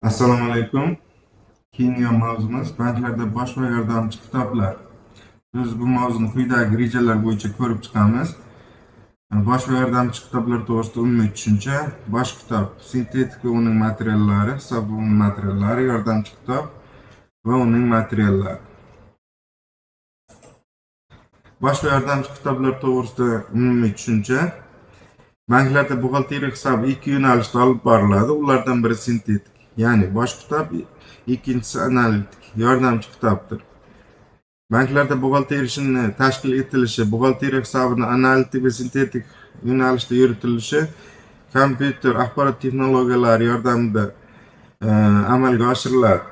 Assalomu alaykum. Keyingi mavzumiz banklarda bosh va yordamchi kitoblar. Biz bu mavzuni quyidagi rejalar bo'yicha ko'rib chiqamiz. Bosh va yordamchi kitoblar to'g'risida umumiy tushuncha. Bosh kitob sintetik va uning materiallari, hisob va uning materiallari, yordamchi kitob va uning materiallari. Bosh va yordamchi kitoblar to'g'risida umumiy tushuncha. Banklarda buxgalteriya hisobi ikki yo'nalishda olib boriladi. Ulardan biri sintetik, ya'ni bosh kitob, ikkinchisi analitik, yordamchi kitobdir. Banklarda buxgalteriya ishini tashkil etilishi, buxgalteriya hisobini analitik va sintetik yo'nalishda yuritilishi kompyuter axborot texnologiyalari yordamida amalga oshiriladi.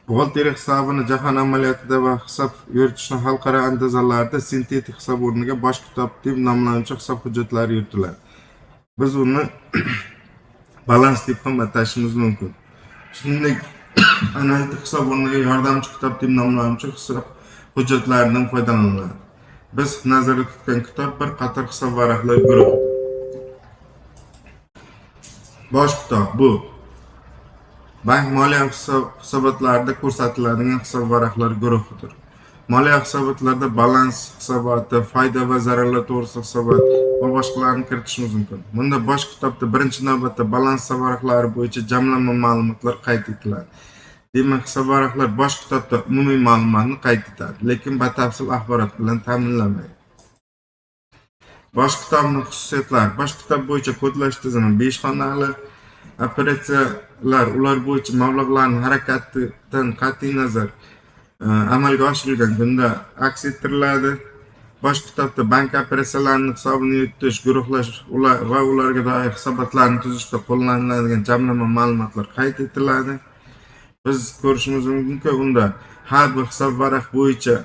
Buxgalteriya hisobini jahon amaliyotida va hisob yuritishni xalqaro andozalarda sintetik hisob o'rniga bosh kitob deb nomlanuvchi hisob hujjatlari yuritiladi. Biz uni balans deb ham atashimiz mumkin. Shuningdek, analitik hisob o'rniga yordamchi kitob deb nomlanuvchi hisob hujjatlaridan foydalaniladi. Biz nazarda tutgan kitob bir qator hisob varaqlar guruhi. Bosh kitob bu bank moliya hisobotlarida ko'rsatiladigan hisob varaqlar guruhidir. Moliya hisobotlarida balans hisoboti, foyda va zararlar to'g'risida hisobot va boshqalarni kiritishimiz mumkin. Bunda bosh kitobda birinchi navbatda balans hisob varaqlari bo'yicha jamlanma ma'lumotlar qayd etiladi. Demak, hisob varaqlar bosh kitobda umumiy ma'lumotni qayd etadi, lekin batafsil axborot bilan ta'minlamaydi. Bosh kitobning xususiyatlari. Bosh kitob bo'yicha kodlash tizimi 5 xonali operatsiyalar, ular bo'yicha mablag'larning harakatidan qat'iy nazar amalga oshirilgan kunda aks ettiriladi. Bosh kitobda bank operatsiyalarini hisobini yuritish, guruhlash va ularga doir hisobotlarni tuzishda qo'llaniladigan jamlama ma'lumotlar qayd etiladi. Biz ko'rishimiz mumkinki, unda har bir hisob varaq bo'yicha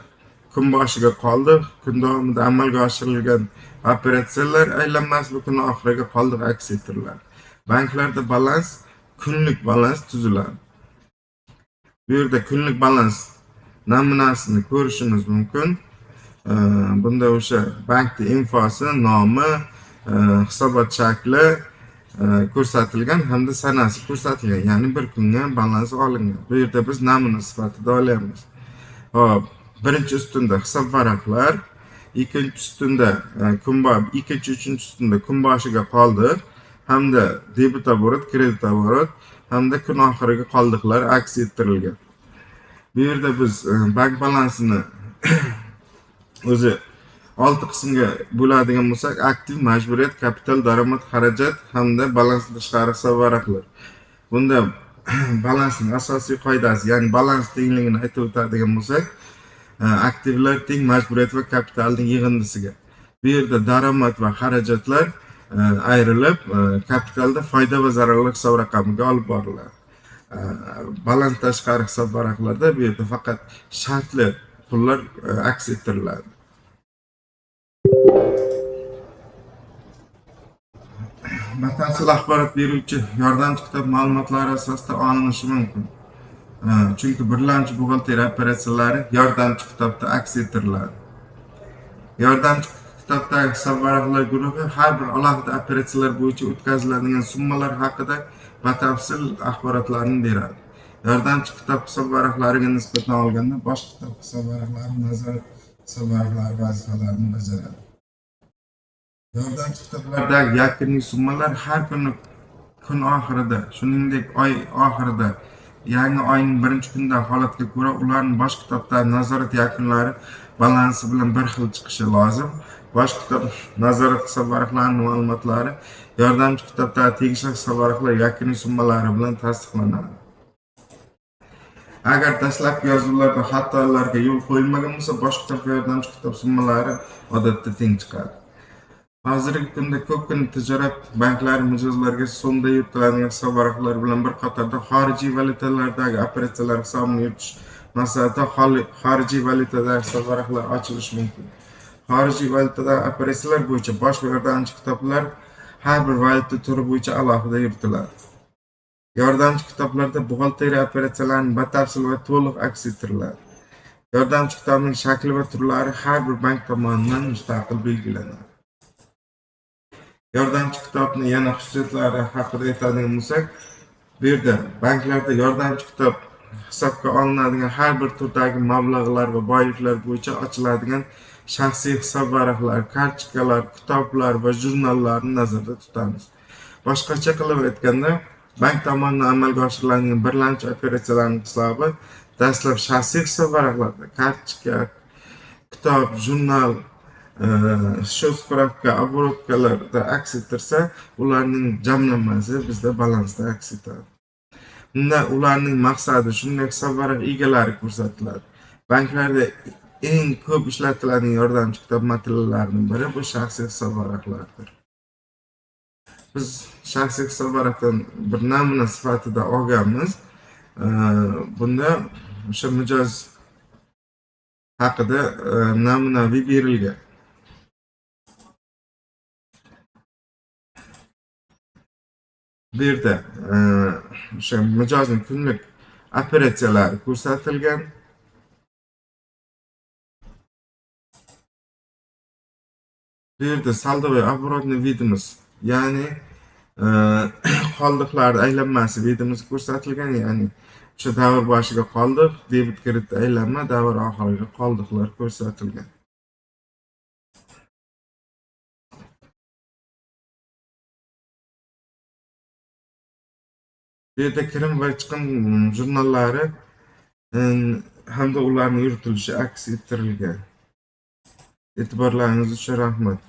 kun boshiga qoldiq, kun davomida amalga oshirilgan operatsiyalar aylanmasi va kun oxiriga qoldiq aks ettiriladi. Banklarda balans, kunlik balans tuziladi. Bu yerda kunlik balans namunasini ko'rishimiz mumkin. Bunda o'sha bankning infosi, nomi, hisobot shakli ko'rsatilgan hamda sanasi ko'rsatilgan, ya'ni bir kunga balans olingan. Bu yerda biz namuna sifatida olyapmiz. Hop, birinchi ustunda hisob varaqlar, ikkinchi ustunda ikkinchi, uchinchi ustunda kun boshiga qoldiq hamda debit oborot, kredit oborot hamda kun oxiriga qoldiqlar aks ettirilgan. Bu yerda biz bank balansini o'zi 6 qismga bo'ladigan bo'lsak, aktiv, majburiyat, kapital, daromad, xarajat hamda balansdan tashqari hisob varaqlar. Bunda balansning asosiy qoidasi, ya'ni balans tengligini aytib o'tadigan bo'lsak, aktivlar teng majburiyat va kapitalning yig'indisiga. Bu yerda daromad va xarajatlar ayrilib, kapitalda foyda va zararlar hisob raqamiga olib boriladi. Balans tashqari hisob varaqlarda bu yerda faqat shartli pullar aks ettiriladi. Batafsil axborot beruvchi yordamchi kitob ma'lumotlari asosida olinishi mumkin. Chunki birlamchi buxgalteriya operatsiyalari yordamchi kitobda aks ettiriladi. Yordamchi kitobdagi hisob varaqlar guruhi har bir alohida operatsiyalar bo'yicha o'tkaziladigan summalar haqida batafsil axborotlarni beradi. Yordamchi kitob hisob varaqlariga nisbatan olganda bosh kitob hisob varaqlari nazorat hisob varaqlari vazifalarini bajaradi. Yordamchi kitoblardagi yakuniy summalar har kuni kun oxirida, shuningdek oy oxirida, yangi oyning birinchi kunida holatga ko'ra ularning bosh kitobdagi nazorat yakunlari balansi bilan bir xil chiqishi lozim. Bosh kitob nazorat hisob varaqlarining ma'lumotlari yordamchi kitobdagi tegishli hisob varaqlar yakuniy summalari bilan tasdiqlanadi. Agar dastlabki yozuvlarda xatolarga yo'l qo'yilmagan bo'lsa, bosh kitob va yordamchi kitob summalari odatda teng chiqadi. Hozirgi kunda ko'pgina tijorat banklari mijozlarga so'mda yuritiladigan hisob varaqlari bilan bir qatorda xorijiy valyutalardagi operatsiyalar hisobini yuritish maqsadida xorijiy valyutadagi hisob varaqlar ochilishi mumkin. Xorijiy valyutadagi operatsiyalar bo'yicha bosh va yordamchi kitoblar har bir valyuta turi bo'yicha alohida yuritiladi. Yordamchi kitoblarda buxgalteriya operatsiyalarining batafsil va to'liq aks ettiriladi. Yordamchi kitobning shakli va turlari har bir bank tomonidan mustaqil belgilanadi. Yordamchi kitobni yana xususiyatlari haqida aytadigan bo'lsak, bu yerda banklarda yordamchi kitob hisobga olinadigan har bir turdagi mablag'lar va boyliklar bo'yicha ochiladigan shaxsiy hisob varaqlari, kartchikalar, kitoblar va jurnallarni nazarda tutamiz. Boshqacha qilib aytganda, bank tomonidan amalga oshiriladigan birlamchi operatsiyalarning hisobi dastlab shaxsiy hisob varaqlarida kartchika, kitob, jurnal, счет spravka, oborotkalarda aks ettirsa, ularning jamlanmasi bizda balansda aks etadi. Bunda ularning maqsadi shunday hisob varaq egalari ko'rsatiladi. Banklarda eng ko'p ishlatiladigan yordamchi kitob materiallarining biri bu shaxsiy hisob varaqlaridir. Biz shaxsiy hisob varaqdan bir namuna sifatida olganmiz. Bunda o'sha mijoz haqida namunaviy berilgan. Bu yerda o'sha mijozning kunlik operatsiyalari ko'rsatilgan. Bu yerda saldoviy оборотный vidimiz, ya'ni qoldiqlar aylanmasi vidimiz ko'rsatilgan, ya'ni o'sha davr boshiga qoldiq, debit kredit aylanma, davr oxiriga qoldiqlar ko'rsatilgan. Bu yerda kirim va chiqim jurnallari hamda ularning yuritilishi aks ettirilgan. E'tiborlaringiz uchun rahmat.